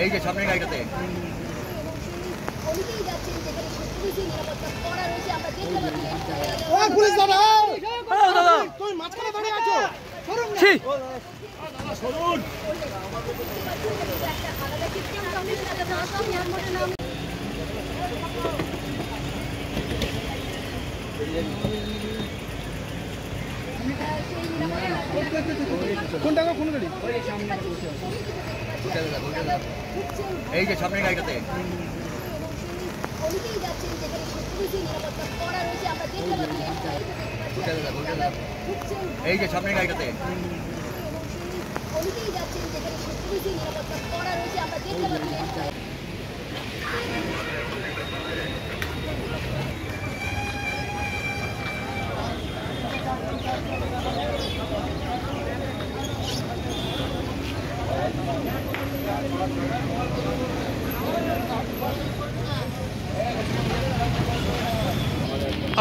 এই যে সামনে গাড়িটাতে পুলিশ দাদা তুমি মাঝখানে দাঁড়িয়ে আছো সরুন কোন টাকা কোন গাড়ি এই যে সামনে গাড়িটাতে এই যে সামনে গাড়িটাতে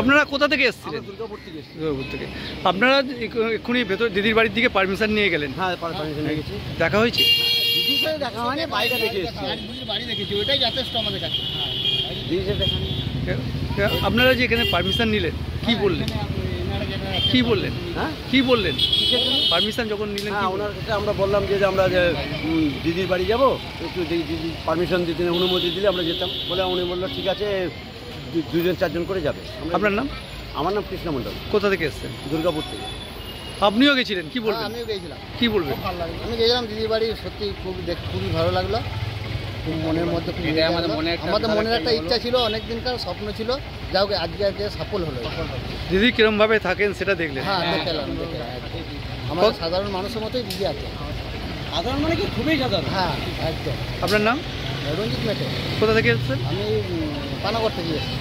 আপনারা কোথা থেকে এসেছিলেন? দুর্গাপুর থেকে। দুর্গাপুর থেকে। আপনারা এক্ষুনি ভেতর দিদির বাড়ির দিকে পারমিশন নিয়ে গেলেন? হ্যাঁ, পারমিশন নিয়ে গেছি। দেখা হয়েছে? দিদির সাথে দেখা হয়নি, বাইরে দেখে এসেছি। দিদির বাড়ি দেখেছি, ওইটাই যথেষ্ট আমাদের কাছে। দিদির সাথে দেখা নেই। আপনারা যে এখানে পারমিশন নিলেন কি বললেন? কি বললেন? হ্যাঁ, কি বললেন পারমিশন যখন নিলেন? হ্যাঁ, ওনার কাছে আমরা বললাম যে আমরা দিদির বাড়ি যাবো, একটু দিদি পারমিশন দিতেন, অনুমতি দিলে আমরা যেতাম। বলে উনি বললো ঠিক আছে, দুজন চারজন করে যাবে। আপনার নাম? আমার নাম কৃষ্ণ মণ্ডল। কোথা থেকে এসেছেন? দুর্গাপুর থেকে। আপনিও গেছিলেন? কি বলবেন? আমিও গিয়েছিলাম। কি বলবেন? আমি গেছিলাম দিদির বাড়ি, সত্যি খুবই ভালো লাগলো। খুব মনের মধ্যে আমাদের মনের একটা ইচ্ছা ছিল, অনেক দিনকার স্বপ্ন ছিল, যাও আজকে সফল হলো। দিদি কিরমভাবে থাকেন সেটা দেখলেন? হ্যাঁ, দেখলাম। আমাদের সাধারণ মানুষের মতোই দিদি আছে। সাধারণ মানে কি? খুবই সাধারণ। হ্যাঁ, একদম। আপনার নাম? রঞ্জিত মেটে। কোথা থেকে এসেছেন? আমি পানাগড় থেকে এসেছি।